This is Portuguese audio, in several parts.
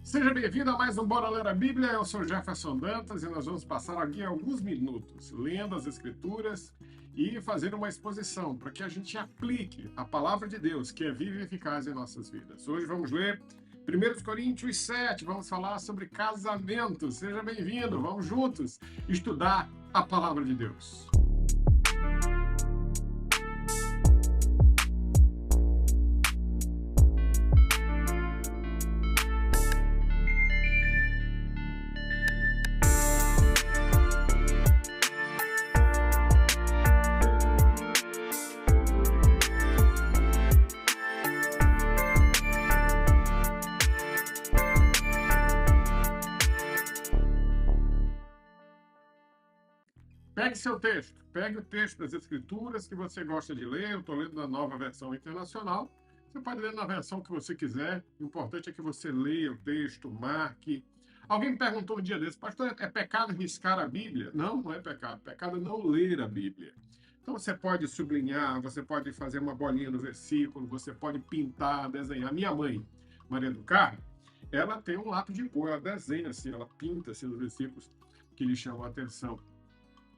Seja bem-vindo a mais um Bora Ler a Bíblia. Eu sou Jefferson Dantas e nós vamos passar aqui alguns minutos lendo as Escrituras e fazer uma exposição para que a gente aplique a palavra de Deus, que é viva e eficaz em nossas vidas. Hoje vamos ler 1 Coríntios 7, vamos falar sobre casamento. Seja bem-vindo, vamos juntos estudar a palavra de Deus. Pegue seu texto, pegue o texto das Escrituras que você gosta de ler. Eu estou lendo na Nova Versão Internacional. Você pode ler na versão que você quiser. O importante é que você leia o texto, marque. Alguém me perguntou um dia desse, pastor, é pecado riscar a Bíblia? Não, não é pecado. Pecado é não ler a Bíblia. Então você pode sublinhar, você pode fazer uma bolinha no versículo, você pode pintar, desenhar. Minha mãe, Maria do Carmo, ela tem um lápis de cor, ela desenha assim, ela pinta assim, nos versículos que lhe chamam a atenção.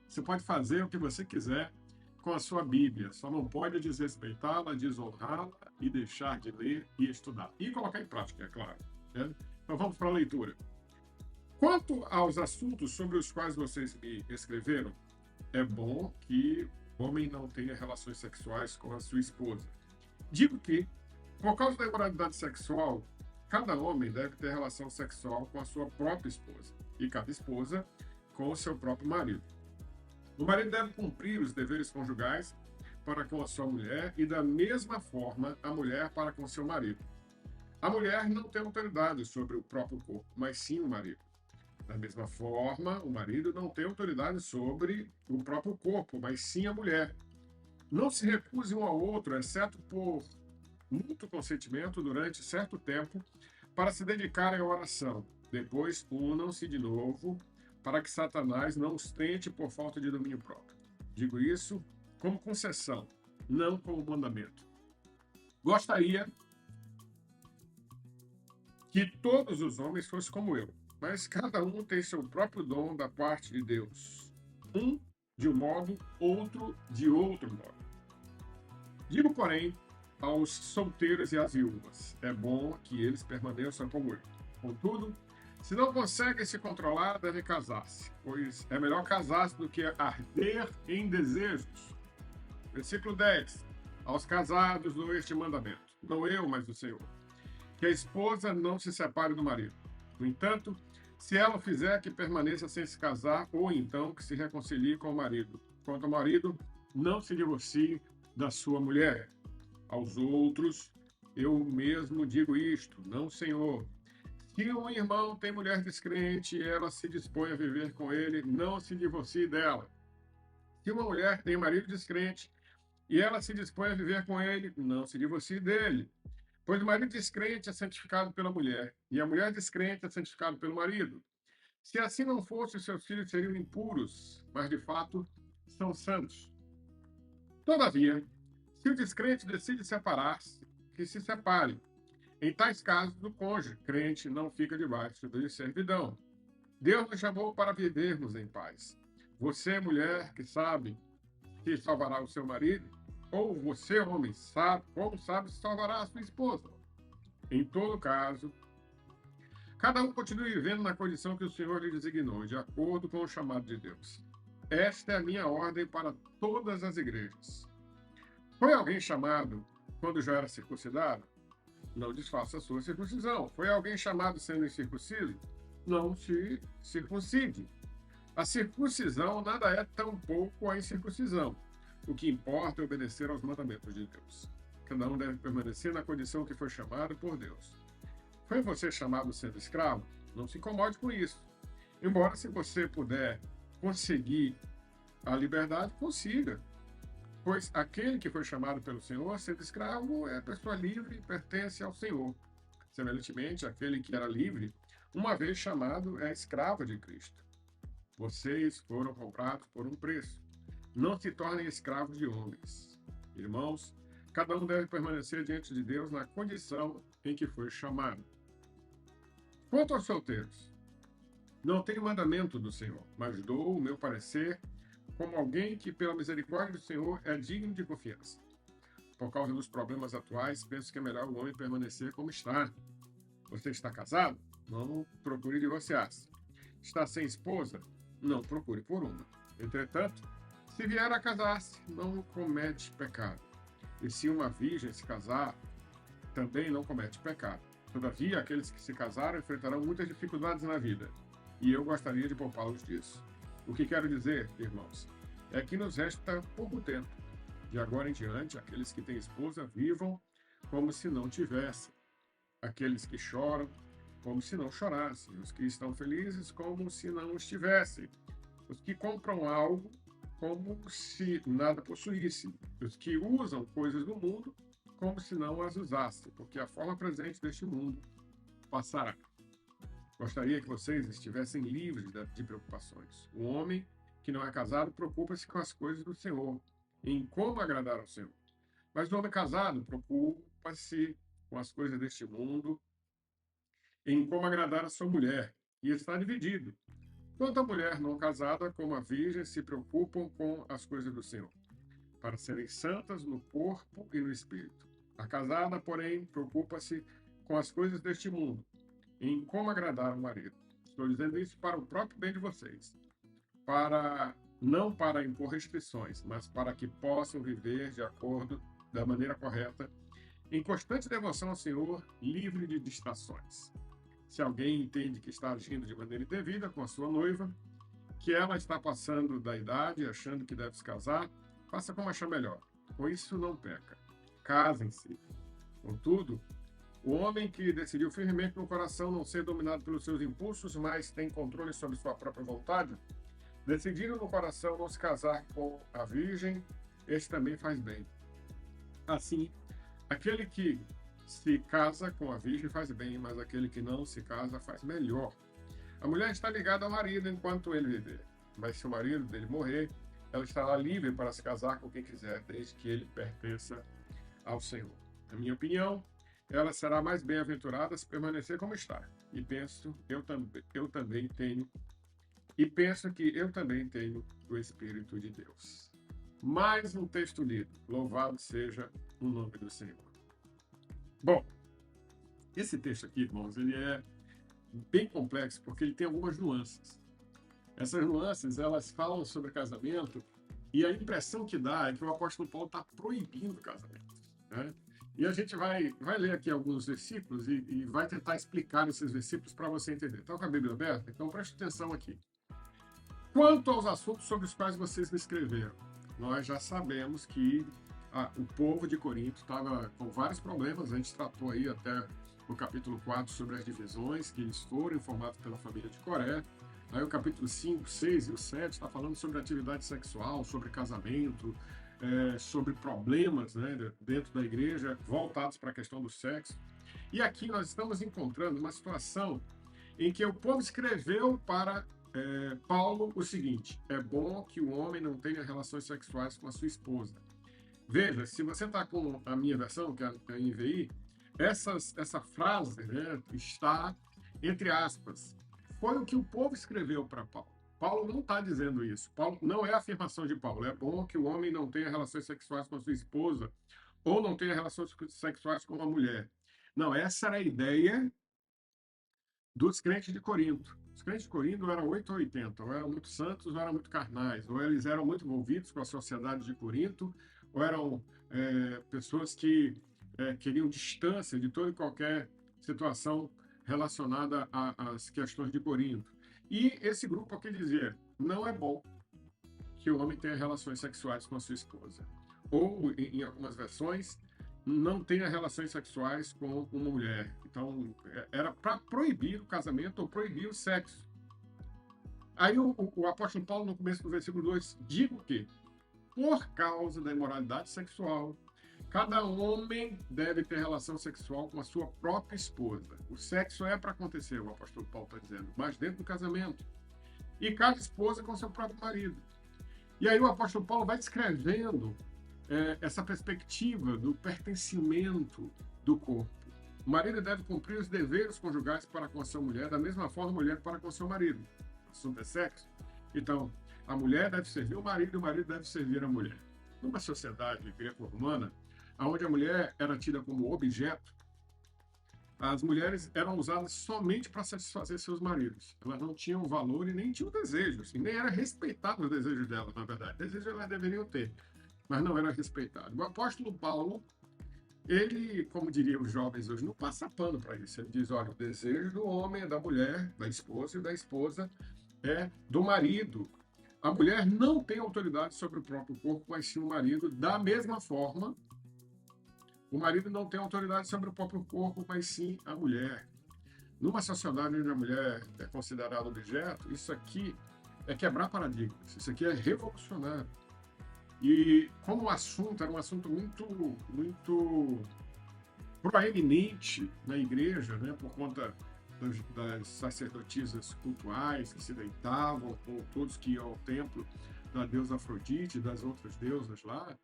Você pode fazer o que você quiser com a sua Bíblia, só não pode desrespeitá-la, desonrá-la e deixar de ler e estudar. E colocar em prática, é claro. Né? Então vamos para a leitura. Quanto aos assuntos sobre os quais vocês me escreveram, é bom que o homem não tenha relações sexuais com a sua esposa. Digo que, por causa da imoralidade sexual, cada homem deve ter relação sexual com a sua própria esposa e cada esposa com o seu próprio marido. O marido deve cumprir os deveres conjugais para com a sua mulher e, da mesma forma, a mulher para com seu marido. A mulher não tem autoridade sobre o próprio corpo, mas sim o marido. Da mesma forma, o marido não tem autoridade sobre o próprio corpo, mas sim a mulher. Não se recuse um ao outro, exceto por mútuo consentimento durante certo tempo, para se dedicarem à oração. Depois, unam-se de novo, para que Satanás não os tente por falta de domínio próprio. Digo isso como concessão, não como mandamento. Gostaria que todos os homens fossem como eu, mas cada um tem seu próprio dom da parte de Deus. Um de um modo, outro de outro modo. Digo, porém, aos solteiros e às viúvas, é bom que eles permaneçam como eu. Contudo, se não conseguem se controlar, devem casar-se, pois é melhor casar-se do que arder em desejos. Versículo 10. Aos casados dou este mandamento, não eu, mas o Senhor, que a esposa não se separe do marido. No entanto, se ela o fizer, que permaneça sem se casar, ou então que se reconcilie com o marido. Quanto ao marido, não se divorcie da sua mulher. Aos outros, eu mesmo digo isto, não o Senhor. Se um irmão tem mulher descrente e ela se dispõe a viver com ele, não se divorcie dela. Se uma mulher tem marido descrente e ela se dispõe a viver com ele, não se divorcie dele. Pois o marido descrente é santificado pela mulher, e a mulher descrente é santificada pelo marido. Se assim não fosse, seus filhos seriam impuros, mas de fato são santos. Todavia, se o descrente decide separar-se, que se separe. Em tais casos, o cônjuge crente não fica debaixo de servidão. Deus nos chamou para vivermos em paz. Você, mulher, que sabe que salvará o seu marido, ou você, homem, sabe como sabe se salvará a sua esposa. Em todo caso, cada um continue vivendo na condição que o Senhor lhe designou, de acordo com o chamado de Deus. Esta é a minha ordem para todas as igrejas. Foi alguém chamado quando já era circuncidado? Não desfaça a sua circuncisão. Foi alguém chamado sendo incircunciso? Não se circuncide. A circuncisão nada é tampouco a incircuncisão. O que importa é obedecer aos mandamentos de Deus. Cada um deve permanecer na condição que foi chamado por Deus. Foi você chamado sendo escravo? Não se incomode com isso. Embora, se você puder conseguir a liberdade, consiga. Pois aquele que foi chamado pelo Senhor, sendo escravo, é pessoa livre e pertence ao Senhor. Semelhantemente, aquele que era livre, uma vez chamado, é escravo de Cristo. Vocês foram comprados por um preço. Não se tornem escravos de homens. Irmãos, cada um deve permanecer diante de Deus na condição em que foi chamado. Quanto aos solteiros, não tenho mandamento do Senhor, mas dou o meu parecer como alguém que, pela misericórdia do Senhor, é digno de confiança. Por causa dos problemas atuais, penso que é melhor o homem permanecer como está. Você está casado? Não procure divorciar-se. Está sem esposa? Não procure por uma. Entretanto, se vier a casar-se, não comete pecado. E se uma virgem se casar, também não comete pecado. Todavia, aqueles que se casaram enfrentarão muitas dificuldades na vida, e eu gostaria de poupá-los disso. O que quero dizer, irmãos, é que nos resta pouco tempo. De agora em diante, aqueles que têm esposa vivam como se não tivessem. Aqueles que choram, como se não chorassem. Os que estão felizes, como se não estivessem. Os que compram algo, como se nada possuíssem. Os que usam coisas do mundo, como se não as usassem, porque a forma presente deste mundo passará. Gostaria que vocês estivessem livres de preocupações. O homem que não é casado preocupa-se com as coisas do Senhor, em como agradar ao Senhor. Mas o homem casado preocupa-se com as coisas deste mundo, em como agradar a sua mulher, e está dividido. Tanto a mulher não casada como a virgem se preocupam com as coisas do Senhor, para serem santas no corpo e no espírito. A casada, porém, preocupa-se com as coisas deste mundo, em como agradar o marido. Estou dizendo isso para o próprio bem de vocês, não para impor restrições, mas para que possam viver de acordo da maneira correta, em constante devoção ao Senhor, livre de distrações. Se alguém entende que está agindo de maneira indevida com a sua noiva, que ela está passando da idade, achando que deve se casar, faça como achar melhor. Com isso não peca. Casem-se. Contudo, o homem que decidiu firmemente no coração não ser dominado pelos seus impulsos, mas tem controle sobre sua própria vontade, decidindo no coração não se casar com a virgem, este também faz bem. Assim, aquele que se casa com a virgem faz bem, mas aquele que não se casa faz melhor. A mulher está ligada ao marido enquanto ele viver, mas se o marido dele morrer, ela estará livre para se casar com quem quiser, desde que ele pertença ao Senhor. Na minha opinião, ela será mais bem-aventurada se permanecer como está. E penso que eu também tenho o Espírito de Deus. Mais um texto lido. Louvado seja o nome do Senhor. Bom, esse texto aqui, irmãos, ele é bem complexo porque ele tem algumas nuances. Essas nuances, elas falam sobre casamento e a impressão que dá é que o apóstolo Paulo está proibindo casamento, né? E a gente vai ler aqui alguns versículos e vai tentar explicar esses versículos para você entender. Está com a Bíblia aberta? Então preste atenção aqui. Quanto aos assuntos sobre os quais vocês me escreveram, nós já sabemos que o povo de Corinto estava com vários problemas. A gente tratou aí até no capítulo 4 sobre as divisões que eles foram informados pela família de Coré. Aí o capítulo 5, 6 e o 7 está falando sobre atividade sexual, sobre casamento, sobre problemas, né, dentro da igreja voltados para a questão do sexo. E aqui nós estamos encontrando uma situação em que o povo escreveu para Paulo o seguinte: é bom que o homem não tenha relações sexuais com a sua esposa. Veja, se você está com a minha versão, que é a NVI, essa frase, né, está entre aspas. Foi o que o povo escreveu para Paulo. Paulo não está dizendo isso. Paulo, não é a afirmação de Paulo. É bom que o homem não tenha relações sexuais com a sua esposa ou não tenha relações sexuais com uma mulher. Não, essa era a ideia dos crentes de Corinto. Os crentes de Corinto eram 8 ou 80, ou eram muito santos ou eram muito carnais, ou eles eram muito envolvidos com a sociedade de Corinto, ou eram pessoas que queriam distância de toda e qualquer situação relacionada às questões de Corinto. E esse grupo aqui dizia: não é bom que o homem tenha relações sexuais com a sua esposa. Ou, em algumas versões, não tenha relações sexuais com uma mulher. Então, era para proibir o casamento ou proibir o sexo. Aí o apóstolo Paulo, no começo do versículo 2, diz que, por causa da imoralidade sexual, cada homem deve ter relação sexual com a sua própria esposa. O sexo é para acontecer, o apóstolo Paulo está dizendo, mas dentro do casamento. E cada esposa com seu próprio marido. E aí o apóstolo Paulo vai descrevendo essa perspectiva do pertencimento do corpo. O marido deve cumprir os deveres conjugais para com a sua mulher, da mesma forma a mulher para com seu marido. O assunto é sexo. Então, a mulher deve servir o marido deve servir a mulher. Numa sociedade greco-romana, onde a mulher era tida como objeto, as mulheres eram usadas somente para satisfazer seus maridos. Elas não tinham valor e nem tinham desejo, assim, nem era respeitado os desejos delas, na verdade. Desejos elas deveriam ter, mas não era respeitado. O apóstolo Paulo, ele, como diriam os jovens hoje, não passa pano para isso. Ele diz, olha, o desejo do homem é da mulher, da esposa, e da esposa é do marido. A mulher não tem autoridade sobre o próprio corpo, mas sim o marido. Da mesma forma, o marido não tem autoridade sobre o próprio corpo, mas sim a mulher. Numa sociedade onde a mulher é considerada objeto, isso aqui é quebrar paradigmas, isso aqui é revolucionário. E como o assunto era um assunto muito proeminente na igreja, né, por conta das sacerdotisas cultuais que se deitavam com todos que iam ao templo da deusa Afrodite e das outras deusas lá,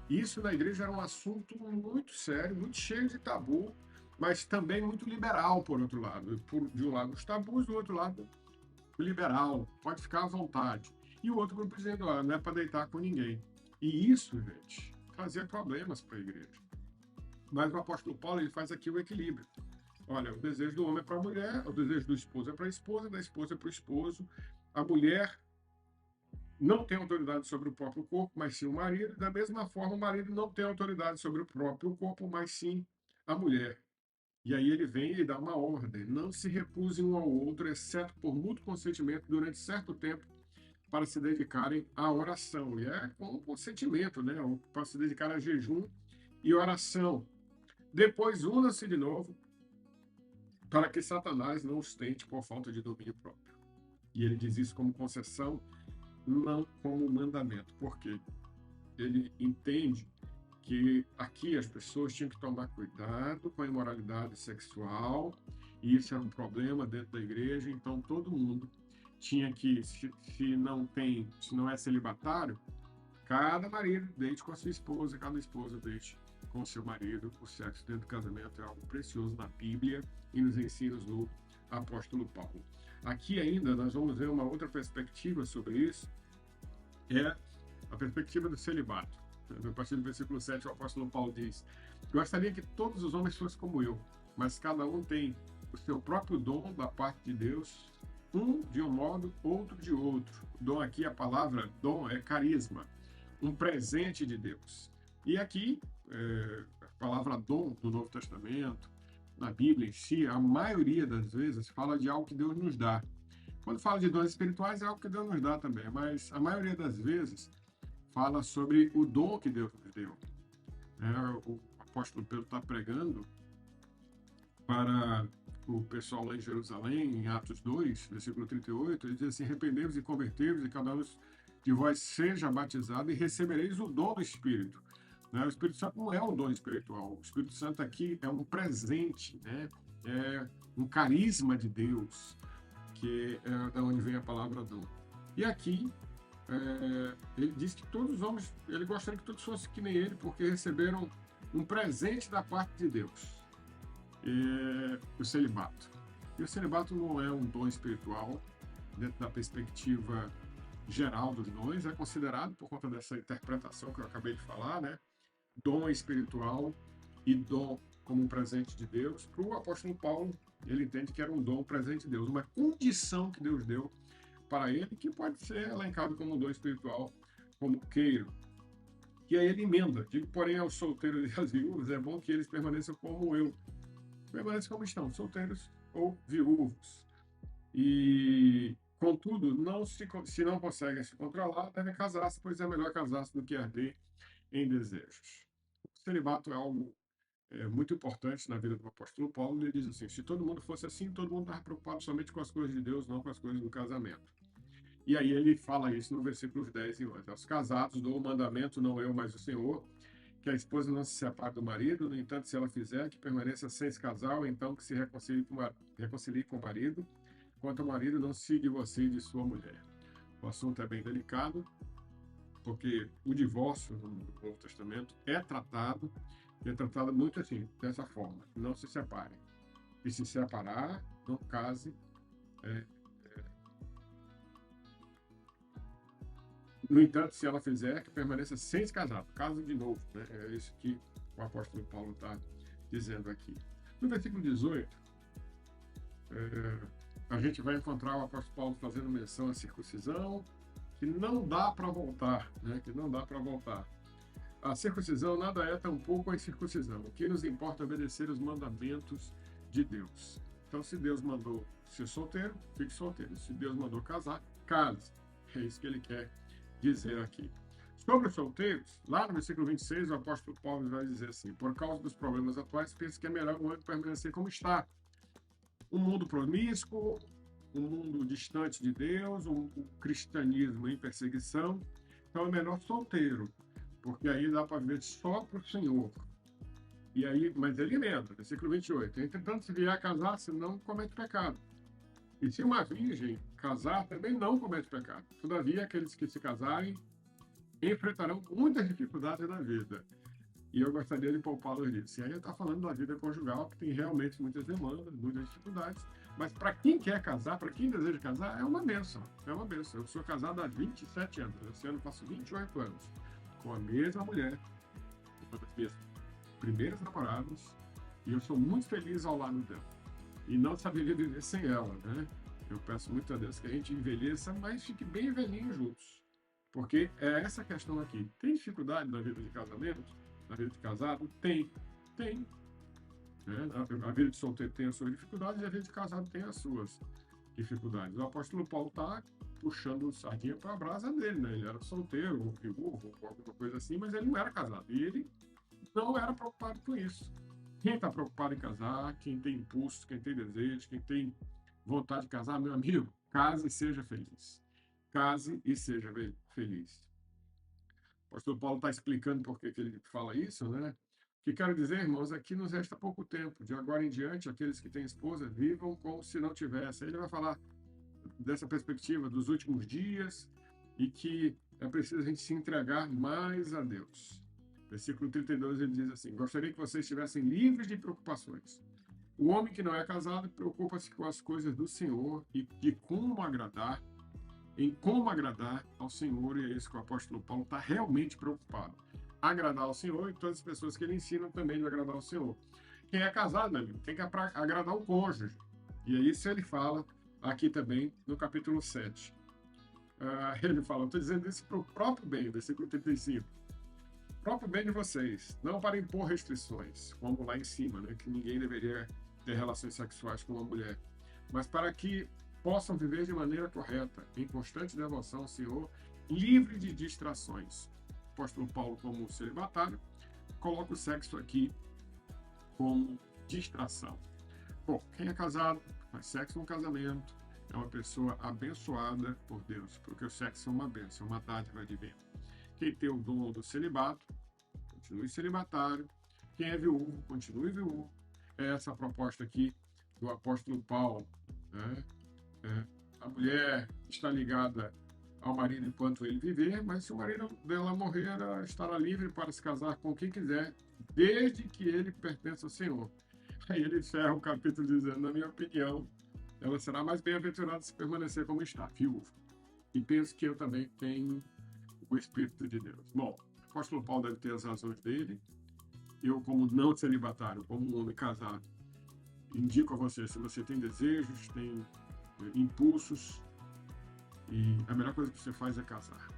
isso na igreja era um assunto muito sério, muito cheio de tabu, mas também muito liberal, por outro lado. De um lado os tabus, do outro lado o liberal, pode ficar à vontade. E o outro grupo dizendo, ó, não é para deitar com ninguém. E isso, gente, trazia problemas para a igreja. Mas o apóstolo Paulo ele faz aqui o equilíbrio. Olha, o desejo do homem é para a mulher, o desejo do esposo é para a esposa, da esposa é para o esposo. A mulher não tem autoridade sobre o próprio corpo, mas sim o marido. Da mesma forma, o marido não tem autoridade sobre o próprio corpo, mas sim a mulher. E aí ele vem e dá uma ordem: não se recusem um ao outro, exceto por mútuo consentimento, durante certo tempo, para se dedicarem à oração. E é com consentimento, né? Para se dedicar a jejum e oração. Depois, una-se de novo, para que Satanás não os tente por falta de domínio próprio. E ele diz isso como concessão, não como mandamento. Por quê? Ele entende que aqui as pessoas tinham que tomar cuidado com a imoralidade sexual, e isso era um problema dentro da igreja, então todo mundo tinha que, se não é celibatário, cada marido deite com a sua esposa, cada esposa deite com o seu marido. O sexo dentro do casamento é algo precioso na Bíblia e nos ensinos do apóstolo Paulo. Aqui ainda nós vamos ver uma outra perspectiva sobre isso, é a perspectiva do celibato. A partir do versículo 7, o apóstolo Paulo diz: gostaria que todos os homens fossem como eu, mas cada um tem o seu próprio dom da parte de Deus, um de um modo, outro de outro. Dom aqui, a palavra dom é carisma, um presente de Deus. E aqui, a palavra dom do Novo Testamento, na Bíblia em si, a maioria das vezes fala de algo que Deus nos dá. Quando fala de dons espirituais, é algo que Deus nos dá também, mas a maioria das vezes fala sobre o dom que Deus nos deu. O apóstolo Pedro está pregando para o pessoal lá em Jerusalém, em Atos 2, versículo 38, ele diz assim: arrependei-vos e convertei-vos, e cada um de vós seja batizado, e recebereis o dom do Espírito. O Espírito Santo não é um dom espiritual, o Espírito Santo aqui é um presente, né? É um carisma de Deus, que é da onde vem a palavra dom. E aqui, ele diz que todos os homens, ele gostaria que todos fossem que nem ele, porque receberam um presente da parte de Deus, o celibato. E o celibato não é um dom espiritual, dentro da perspectiva geral dos dons, é considerado, por conta dessa interpretação que eu acabei de falar, né? Dom espiritual e dom como um presente de Deus. Para o apóstolo Paulo, ele entende que era um dom, um presente de Deus, uma condição que Deus deu para ele, que pode ser elencado como um dom espiritual, como queiro. E aí ele emenda: digo, porém, aos solteiros e às viúvas, é bom que eles permaneçam como eu. Permaneçam como estão, solteiros ou viúvos. E, contudo, se não conseguem se controlar, devem casar-se, pois é melhor casar-se do que arder em desejos. O celibato é algo muito importante na vida do apóstolo Paulo. Ele diz assim: se todo mundo fosse assim, todo mundo estava preocupado somente com as coisas de Deus, não com as coisas do casamento. E aí ele fala isso no versículos 10 e 11. Aos casados dou o mandamento, não eu, mas o Senhor, que a esposa não se separe do marido, no entanto, se ela fizer, que permaneça sem esse casal, então que se reconcilie com o marido, quanto ao marido, não se divorcie de sua mulher. O assunto é bem delicado, porque o divórcio no Novo Testamento é tratado que é tratada muito assim, dessa forma. Não se separem. E se separar, não case. é, No entanto, se ela fizer, que permaneça sem se casar. Casa de novo. Né? É isso que o apóstolo Paulo está dizendo aqui. No versículo 18, a gente vai encontrar o apóstolo Paulo fazendo menção à circuncisão, que não dá para voltar, né? Que não dá para voltar. A circuncisão nada é tampouco a incircuncisão. O que nos importa é obedecer os mandamentos de Deus. Então, se Deus mandou ser solteiro, fique solteiro. Se Deus mandou casar, case. É isso que ele quer dizer aqui. Sobre os solteiros, lá no versículo 26, o apóstolo Paulo vai dizer assim: por causa dos problemas atuais, penso que é melhor o homem permanecer como está. Um mundo promíscuo, um mundo distante de Deus, um cristianismo em perseguição. Então é melhor solteiro, porque aí dá para viver só para o Senhor. E aí, mas ele lembra, versículo 28, entretanto, se vier a casar, se não comete pecado. E se uma virgem casar, também não comete pecado. Todavia, aqueles que se casarem enfrentarão muitas dificuldades na vida. E eu gostaria de poupá-los disso. E aí está falando da vida conjugal, que tem realmente muitas demandas, muitas dificuldades. Mas para quem quer casar, para quem deseja casar, é uma bênção. É uma bênção. Eu sou casado há 27 anos. Esse ano eu faço 28 anos. Com a mesma mulher, uma das minhas primeiras namoradas. E eu sou muito feliz ao lado dela. E não saberia viver sem ela, né? Eu peço muito a Deus que a gente envelheça, mas fique bem velhinho juntos. Porque é essa questão aqui. Tem dificuldade na vida de casamento? Na vida de casado? Tem. Tem. Né? A vida de solteiro tem as suas dificuldades e a vida de casado tem as suas dificuldades. O apóstolo Paulo está puxando sardinha para a brasa dele, né? Ele era solteiro, ou viúvo, ou alguma coisa assim, mas ele não era casado. E ele não era preocupado com isso. Quem está preocupado em casar, quem tem impulso, quem tem desejo, quem tem vontade de casar, meu amigo, case e seja feliz. Case e seja feliz. O pastor Paulo está explicando por que ele fala isso, né? O que quero dizer, irmãos, é que nos resta pouco tempo. De agora em diante, aqueles que têm esposa vivam como se não tivessem. Ele vai falar dessa perspectiva dos últimos dias e que é preciso a gente se entregar mais a Deus. Versículo 32, ele diz assim: gostaria que vocês estivessem livres de preocupações. O homem que não é casado preocupa-se com as coisas do Senhor e de como agradar, em como agradar ao Senhor, e é isso que o apóstolo Paulo está realmente preocupado. Agradar ao Senhor, e todas as pessoas que ele ensina também de agradar ao Senhor. Quem é casado, meu amigo, tem que agradar o cônjuge. E é isso que ele fala aqui também no capítulo 7. Ele fala: estou dizendo isso para o próprio bem, versículo 35. Próprio bem de vocês, não para impor restrições, como lá em cima, né, que ninguém deveria ter relações sexuais com uma mulher, mas para que possam viver de maneira correta, em constante devoção ao Senhor, livre de distrações. O apóstolo Paulo, como celibatário, coloca o sexo aqui como distração. Bom, quem é casado, faz sexo no casamento, é uma pessoa abençoada por Deus, porque o sexo é uma bênção, uma dádiva divina. Quem tem o dom do celibato, continue celibatário. Quem é viúvo, continue viúvo. É essa a proposta aqui do apóstolo Paulo. Né? A mulher está ligada ao marido enquanto ele viver, mas se o marido dela morrer, ela estará livre para se casar com quem quiser, desde que ele pertença ao Senhor. Aí ele encerra o capítulo dizendo: na minha opinião, ela será mais bem-aventurada se permanecer como está, viúva. E penso que eu também tenho o Espírito de Deus. Bom, o apóstolo Paulo deve ter as razões dele. Eu, como não celibatário, como um homem casado, indico a você, se você tem desejos, tem impulsos, e a melhor coisa que você faz é casar.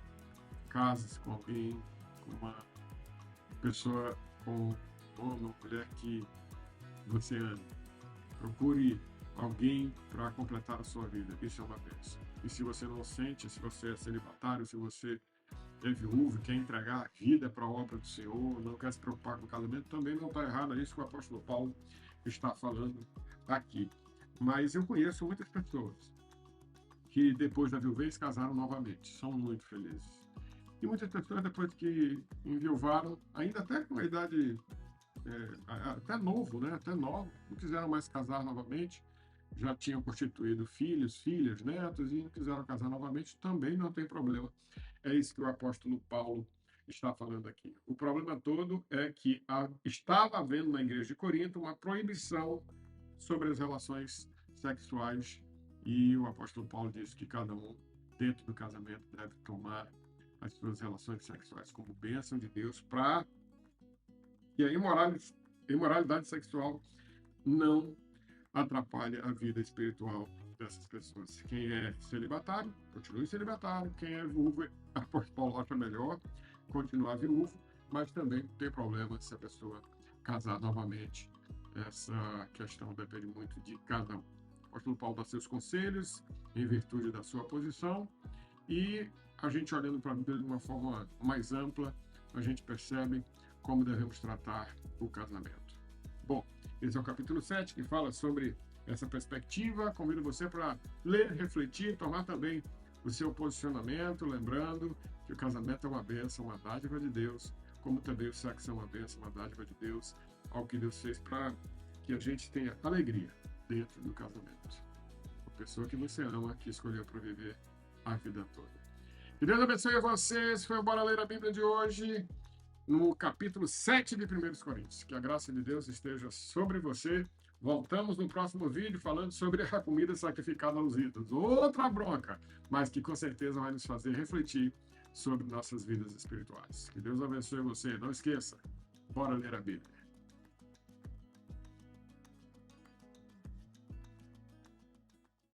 Case-se com alguém, com uma pessoa, com um homem ou mulher que você ama. Procure alguém para completar a sua vida. Isso é uma bênção. E se você não sente, se você é celibatário, se você é viúvo, quer entregar a vida para a obra do Senhor, não quer se preocupar com o casamento, também não está errado. É isso que o apóstolo Paulo está falando aqui. Mas eu conheço muitas pessoas que depois da viuvez casaram novamente, são muito felizes. E muitas pessoas depois que enviuvaram, ainda até com a idade até novo, né? Até novo, não quiseram mais casar novamente, já tinham constituído filhos, filhas, netos e não quiseram casar novamente, também não tem problema. É isso que o apóstolo Paulo está falando aqui. O problema todo é que estava havendo na igreja de Corinto uma proibição sobre as relações sexuais e o apóstolo Paulo disse que cada um, dentro do casamento, deve tomar as suas relações sexuais como bênção de Deus para que a imoralidade sexual não atrapalhe a vida espiritual dessas pessoas. Quem é celibatário, continue celibatário. Quem é viúvo, a apóstolo Paulo acha melhor continuar viúvo, mas também não tem problema se a pessoa casar novamente. Essa questão depende muito de cada um. O apóstolo Paulo dá seus conselhos em virtude da sua posição e a gente olhando para a Bíblia de uma forma mais ampla, a gente percebe como devemos tratar o casamento. Bom, esse é o capítulo 7, que fala sobre essa perspectiva. Convido você para ler, refletir, tomar também o seu posicionamento, lembrando que o casamento é uma bênção, uma dádiva de Deus, como também o sexo é uma bênção, uma dádiva de Deus, algo que Deus fez para que a gente tenha alegria dentro do casamento. A pessoa que você ama, que escolheu para viver a vida toda. Que Deus abençoe a vocês. Foi o Bora Ler a Bíblia de hoje, no capítulo 7 de 1 Coríntios. Que a graça de Deus esteja sobre você. Voltamos no próximo vídeo falando sobre a comida sacrificada aos ídolos. Outra bronca, mas que com certeza vai nos fazer refletir sobre nossas vidas espirituais. Que Deus abençoe você. Não esqueça, bora ler a Bíblia.